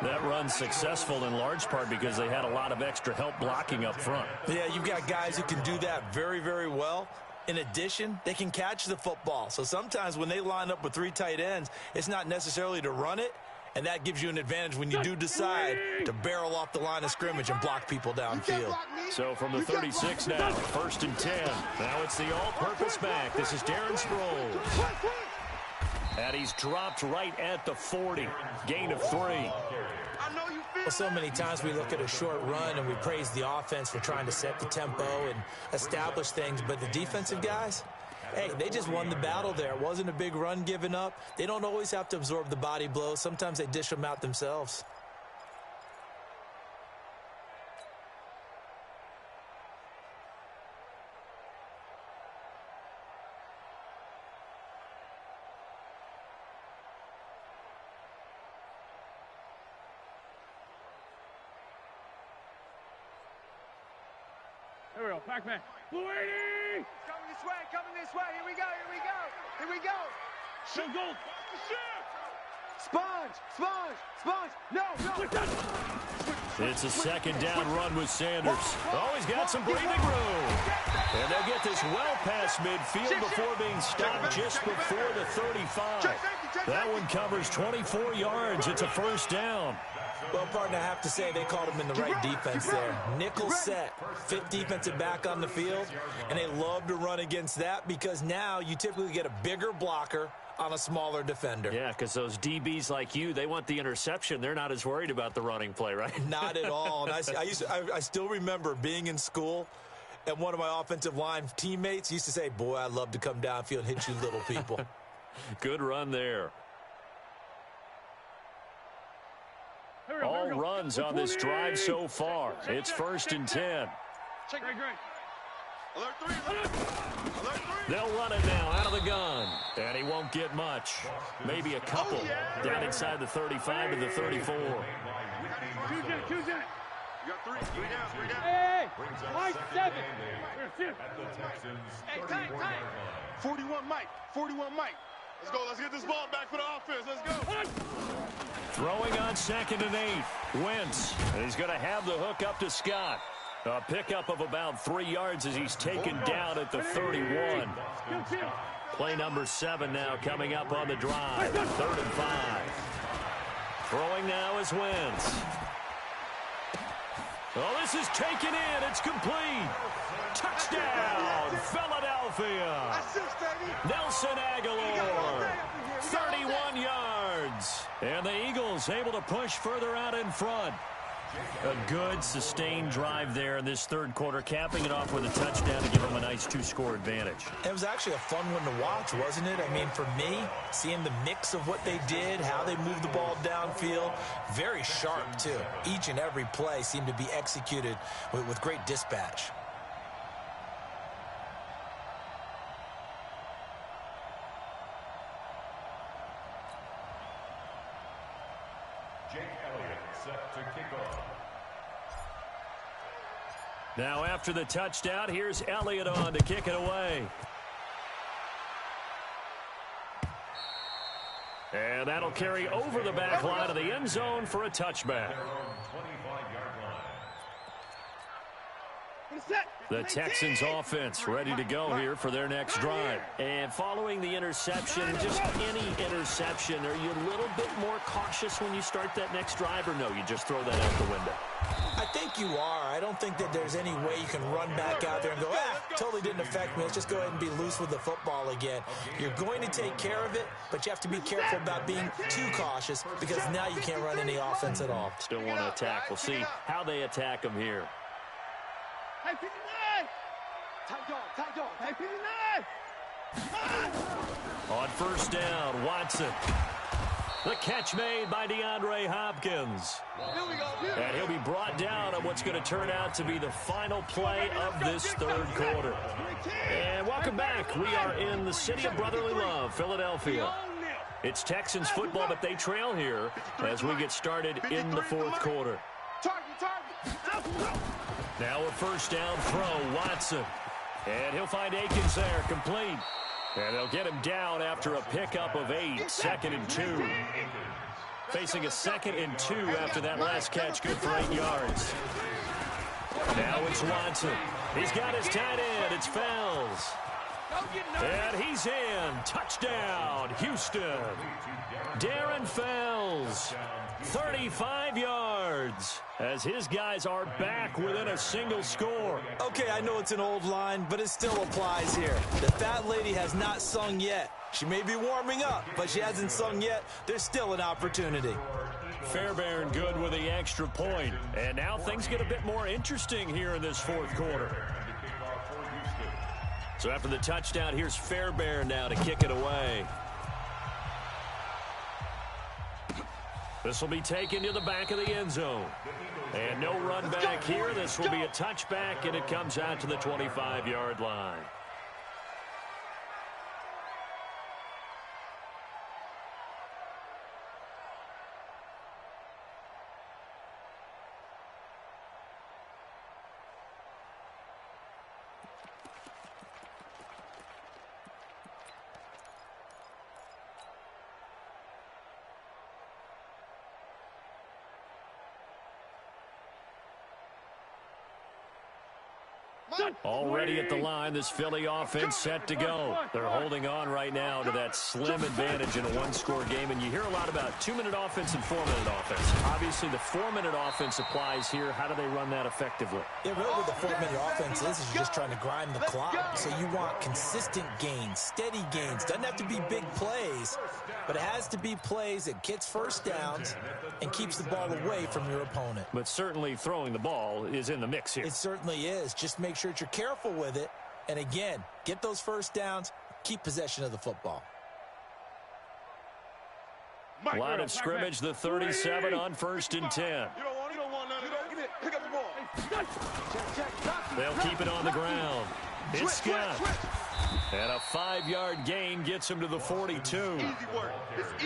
That run's successful in large part because they had a lot of extra help blocking up front. Yeah, you've got guys who can do that very, very well. In addition, they can catch the football. So sometimes when they line up with 3 tight ends, it's not necessarily to run it, and that gives you an advantage when you do decide to barrel off the line of scrimmage and block people downfield. So from the 36 now, 1st and 10. Now it's the all-purpose back. This is Darren Sproles. And he's dropped right at the 40. Gain of 3. Well, so many times we look at a short run and we praise the offense for trying to set the tempo and establish things, but the defensive guys, hey, they just won the battle there. It wasn't a big run given up. They don't always have to absorb the body blows. Sometimes they dish them out themselves. Here we go, Pac-Man. Blue 80! Coming this way, coming this way. Here we go, here we go. Here we go. Shoot goal! Sponge, sponge, sponge. No, no. It's a second down run with Sanders. Oh, he's got some breathing room. And they'll get this well past midfield before being stopped just before the 35. That one covers 24 yards. It's a first down. Well, partner, I have to say they called him in the right defense there. Nickel set, 5th defensive back on the field, and they love to run against that because now you typically get a bigger blocker on a smaller defender. Yeah, because those DBs like you, they want the interception. They're not as worried about the running play, right? Not at all. And I still remember being in school, and one of my offensive line teammates used to say, boy, I'd love to come downfield and hit you little people. Good run there. All runs on this drive so far. It's 1st and 10. Check, great. Alert 3. Alert 3. They'll run it now out of the gun. And he won't get much. Maybe a couple. Down inside the 35 to the 34. Two jet. You got 3. 3 down. Hey, Mike 7. Hey, tight. 41 Mike. 41 Mike. Let's go. Let's get this ball back for the offense. Let's go. Throwing on 2nd and 8. Wentz. And he's going to have the hook up to Scott. A pickup of about 3 yards as he's taken down at the 31. Play number 7 now coming up on the drive. 3rd and 5. Throwing now is Wentz. Oh, this is taken in. It's complete. Touchdown, Philadelphia. Nelson Aguilar. 31 yards. And the Eagles able to push further out in front. A good, sustained drive there in this 3rd quarter, capping it off with a touchdown to give them a nice 2-score advantage. It was actually a fun one to watch, wasn't it? I mean, for me, seeing the mix of what they did, how they moved the ball downfield, very sharp, too. Each and every play seemed to be executed with great dispatch. Now after the touchdown, here's Elliott on to kick it away. And that'll carry over the back line of the end zone for a touchback. The Texans offense ready to go here for their next drive. And following the interception, just any interception, are you a little bit more cautious when you start that next drive, or no, you just throw that out the window? I think you are. I don't think that there's any way you can run back out there and go, totally didn't affect me. Let's just go ahead and be loose with the football again. You're going to take care of it, but you have to be careful about being too cautious because now you can't run any offense at all. Still want to attack. We'll see how they attack them here. Hey, 59! Tight dog. Hey, 59! On 1st down, Watson. The catch made by DeAndre Hopkins. And he'll be brought down on what's going to turn out to be the final play of this 3rd quarter. And welcome back. We are in the city of brotherly love, Philadelphia. It's Texans football, but they trail here as we get started in the 4th quarter. Now a 1st down throw, Watson. And he'll find Akins there, complete. And they'll get him down after a pickup of 8, 2nd and 2. Facing a 2nd and 2 after that last catch, good for 8 yards. Now it's Watson. He's got his tight end. It's Fells. And he's in. Touchdown, Houston. Darren Fells, 35 yards, as his guys are back within a single score. Okay, I know it's an old line, but it still applies here. The fat lady has not sung yet. She may be warming up, but she hasn't sung yet. There's still an opportunity. Fairbairn good with the extra point. And now things get a bit more interesting here in this fourth quarter. So after the touchdown, here's Fairbairn now to kick it away. This will be taken to the back of the end zone. And no run back here. This will be a touchback, and it comes out to the 25-yard line. Already at the line, this Philly offense set to go. They're holding on right now to that slim advantage in a one-score game, and you hear a lot about 2-minute offense and 4-minute offense. Obviously, the 4-minute offense applies here. How do they run that effectively? Yeah, really what the 4-minute offense is you're just trying to grind the clock. So you want consistent gains, steady gains. Doesn't have to be big plays, but it has to be plays that gets first downs and keeps the ball away from your opponent. But certainly throwing the ball is in the mix here. It certainly is. Just make sure that you're careful with it. And again, get those first downs, keep possession of the football. Line of scrimmage, the 37 on 1st and 10. You don't want none of that. Get it. Pick up the ball. They'll keep it on the ground. It's Scott. And a 5-yard gain gets him to the 42.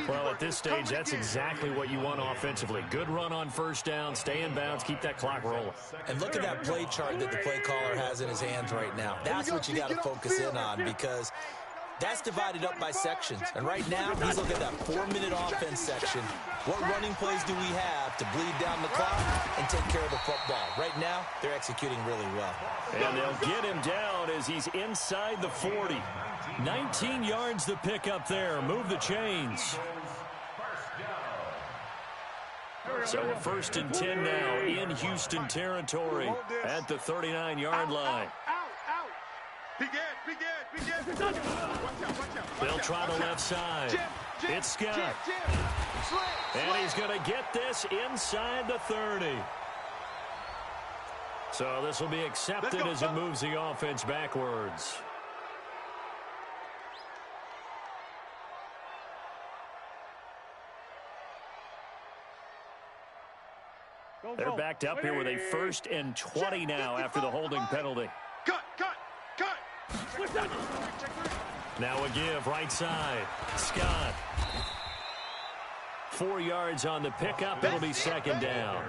Well, at this stage, that's exactly what you want offensively. Good run on first down, stay in bounds, keep that clock rolling. And look at that play chart that the play caller has in his hands right now. That's what you got to focus in on, because that's divided up by sections. And right now, he's looking at that 4-minute offense section. What running plays do we have to bleed down the clock and take care of the football? Right now, they're executing really well. And they'll get him down as he's inside the 40. 19 yards to pick up there. Move the chains. So a 1st and 10 now in Houston territory at the 39-yard line. They'll try the left side. It's Scott. And he's going to get this inside the 30. So this will be accepted as it moves the offense backwards. They're backed up here with a 1st and 20 now after the holding penalty. Cut. Now a give right side. Scott. 4 yards on the pickup. It'll be 2nd down.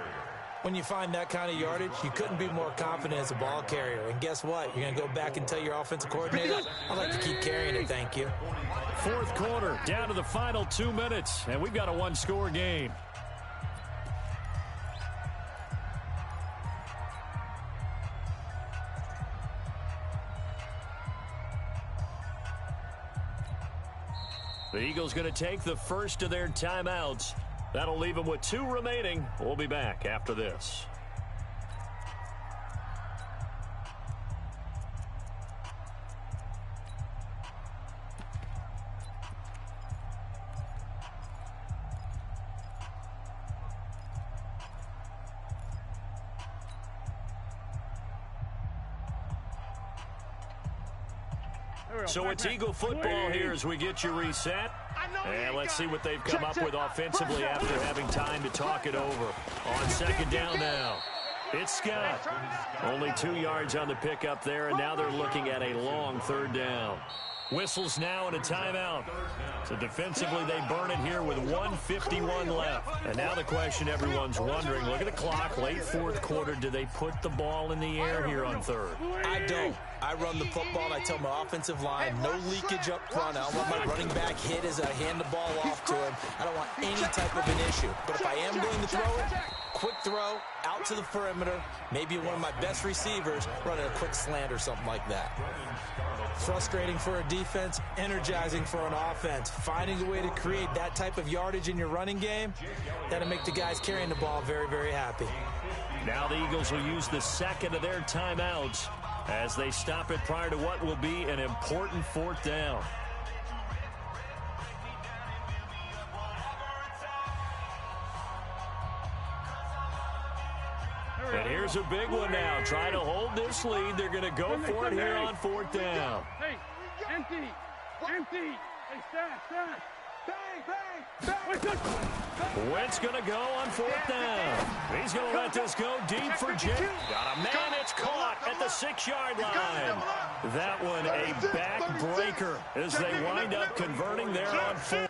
When you find that kind of yardage, you couldn't be more confident as a ball carrier. And guess what? You're going to go back and tell your offensive coordinator, I'd like to keep carrying it, thank you. Fourth quarter, down to the final 2 minutes, and we've got a one-score game. The Eagles going to take the first of their timeouts. That'll leave them with 2 remaining. We'll be back after this. So it's Eagle football here as we get you reset. And let's see what they've come up with offensively after having time to talk it over. On 2nd down now, it's Scott. Only 2 yards on the pickup there, and now they're looking at a long 3rd down. Whistles now and a timeout. So defensively, they burn it here with 1:51 left. And now the question everyone's wondering, look at the clock, late fourth quarter, do they put the ball in the air here on third? I don't. I run the football, and I tell my offensive line, no leakage up front. I don't want my running back hit as I hand the ball off to him. I don't want any type of an issue. But if I am going to throw it, quick throw, out to the perimeter, maybe one of my best receivers running a quick slant or something like that. Frustrating for a defense, energizing for an offense. Finding a way to create that type of yardage in your running game, that'll make the guys carrying the ball very, very happy. Now the Eagles will use the second of their timeouts as they stop it prior to what will be an important fourth down. And here's a big one now. Trying to hold this lead. They're going to go for it here on fourth down. Hey, empty. Hey, stash. Bang. Wentz going to go on fourth down. He's going to let this go deep for Jake. Got a man. It's caught at the 6-yard line. That one a backbreaker as they wind up converting there on fourth.